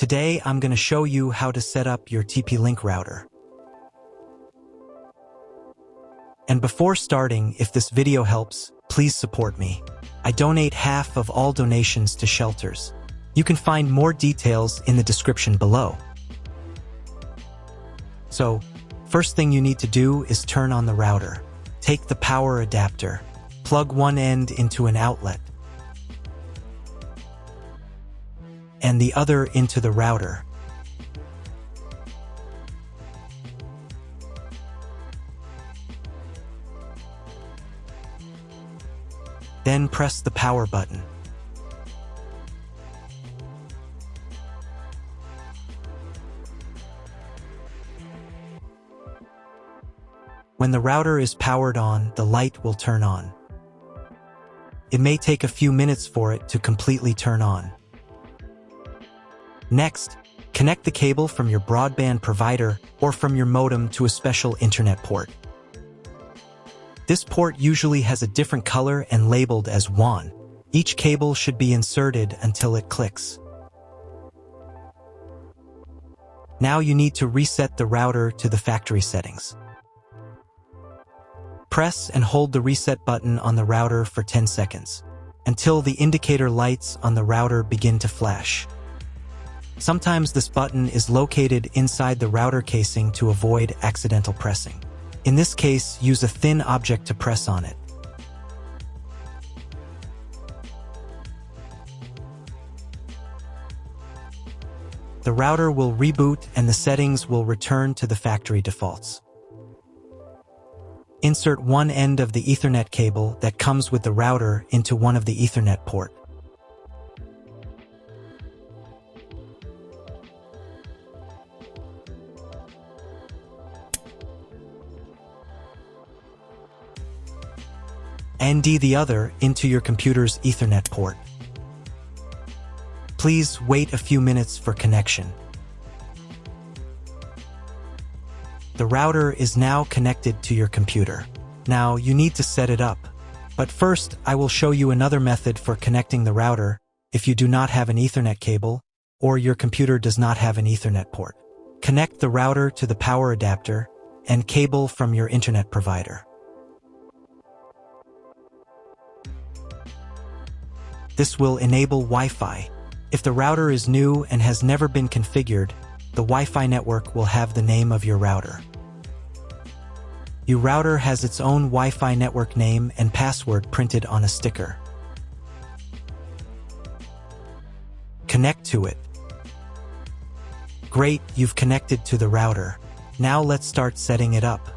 Today, I'm going to show you how to set up your TP-Link router. And before starting, if this video helps, please support me. I donate half of all donations to shelters. You can find more details in the description below. So, first thing you need to do is turn on the router. Take the power adapter. Plug one end into an outlet and the other into the router. Then press the power button. When the router is powered on, the light will turn on. It may take a few minutes for it to completely turn on. Next, connect the cable from your broadband provider or from your modem to a special internet port. This port usually has a different color and labeled as WAN. Each cable should be inserted until it clicks. Now you need to reset the router to the factory settings. Press and hold the reset button on the router for 10 seconds, until the indicator lights on the router begin to flash. Sometimes this button is located inside the router casing to avoid accidental pressing. In this case, use a thin object to press on it. The router will reboot and the settings will return to the factory defaults. Insert one end of the Ethernet cable that comes with the router into one of the Ethernet port. And the other into your computer's Ethernet port. Please wait a few minutes for connection. The router is now connected to your computer. Now you need to set it up. But first, I will show you another method for connecting the router if you do not have an Ethernet cable or your computer does not have an Ethernet port. Connect the router to the power adapter and cable from your internet provider. This will enable Wi-Fi. If the router is new and has never been configured, the Wi-Fi network will have the name of your router. Your router has its own Wi-Fi network name and password printed on a sticker. Connect to it. Great, you've connected to the router. Now let's start setting it up.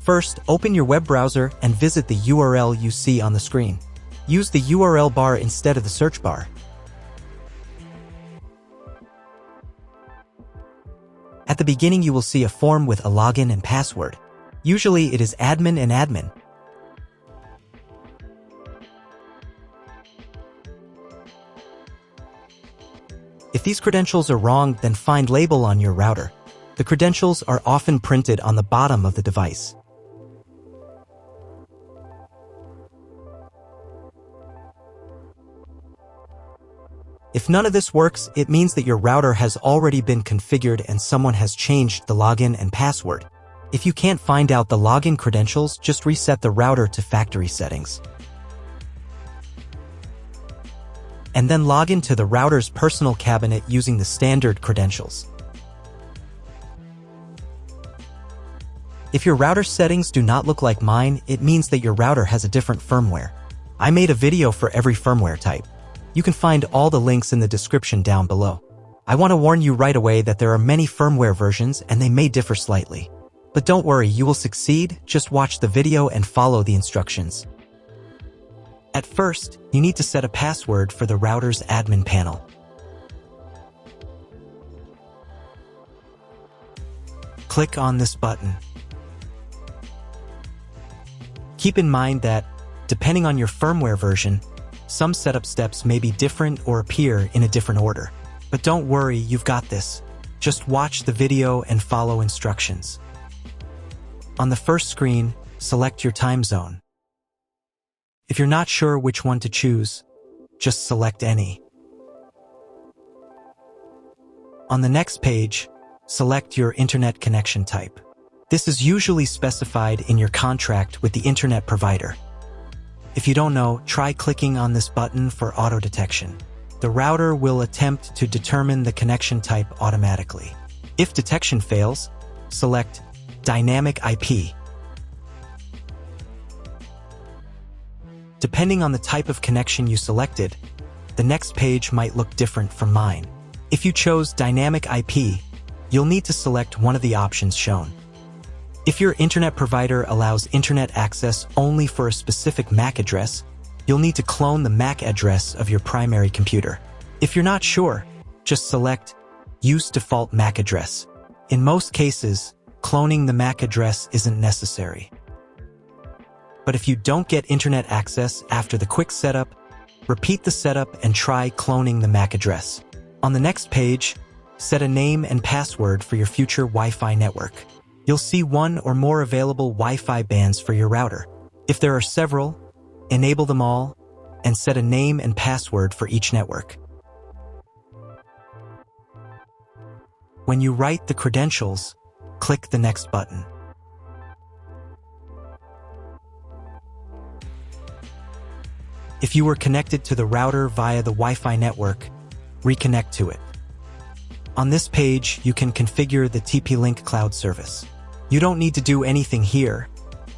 First, open your web browser and visit the URL you see on the screen. Use the URL bar instead of the search bar. At the beginning, you will see a form with a login and password. Usually, it is admin and admin. If these credentials are wrong, then find label on your router. The credentials are often printed on the bottom of the device. If none of this works, it means that your router has already been configured and someone has changed the login and password. If you can't find out the login credentials, just reset the router to factory settings. And then log into the router's personal cabinet using the standard credentials. If your router settings do not look like mine, it means that your router has a different firmware. I made a video for every firmware type. You can find all the links in the description down below. I want to warn you right away that there are many firmware versions and they may differ slightly. But don't worry, you will succeed. Just watch the video and follow the instructions. At first, you need to set a password for the router's admin panel. Click on this button. Keep in mind that, depending on your firmware version, some setup steps may be different or appear in a different order. But don't worry, you've got this. Just watch the video and follow instructions. On the first screen, select your time zone. If you're not sure which one to choose, just select any. On the next page, select your internet connection type. This is usually specified in your contract with the internet provider. If you don't know, try clicking on this button for auto detection. The router will attempt to determine the connection type automatically. If detection fails, select Dynamic IP. Depending on the type of connection you selected, the next page might look different from mine. If you chose Dynamic IP, you'll need to select one of the options shown. If your internet provider allows internet access only for a specific MAC address, you'll need to clone the MAC address of your primary computer. If you're not sure, just select Use Default MAC Address. In most cases, cloning the MAC address isn't necessary. But if you don't get internet access after the quick setup, repeat the setup and try cloning the MAC address. On the next page, set a name and password for your future Wi-Fi network. You'll see one or more available Wi-Fi bands for your router. If there are several, enable them all and set a name and password for each network. When you write the credentials, click the next button. If you were connected to the router via the Wi-Fi network, reconnect to it. On this page, you can configure the TP-Link cloud service. You don't need to do anything here,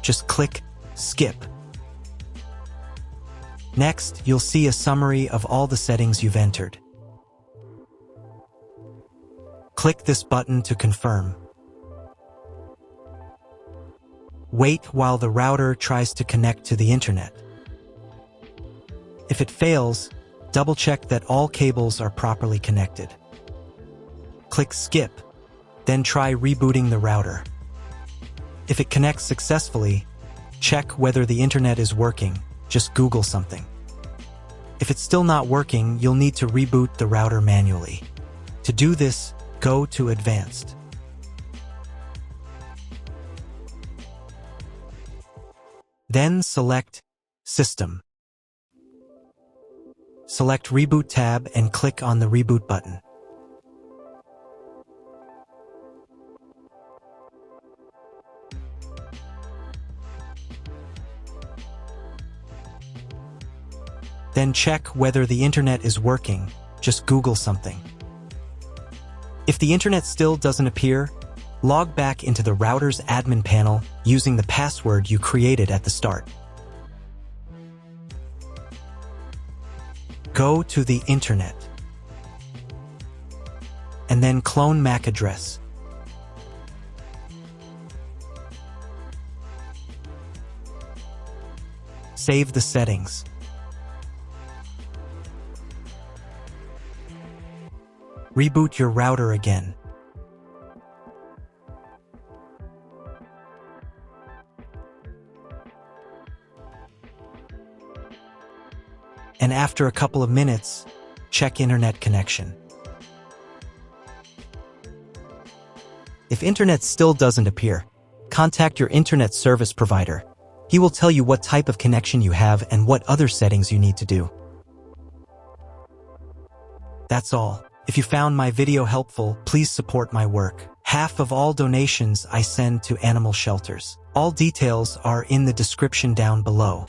just click Skip. Next, you'll see a summary of all the settings you've entered. Click this button to confirm. Wait while the router tries to connect to the internet. If it fails, double-check that all cables are properly connected. Click Skip, then try rebooting the router. If it connects successfully, check whether the internet is working. Just Google something. If it's still not working, you'll need to reboot the router manually. To do this, go to Advanced. Then select System. Select Reboot tab and click on the Reboot button. Then check whether the internet is working. Just Google something. If the internet still doesn't appear, log back into the router's admin panel using the password you created at the start. Go to the internet and then clone MAC address. Save the settings. Reboot your router again. And after a couple of minutes, check internet connection. If internet still doesn't appear, contact your internet service provider. He will tell you what type of connection you have and what other settings you need to do. That's all. If you found my video helpful, please support my work. Half of all donations I send to animal shelters. All details are in the description down below.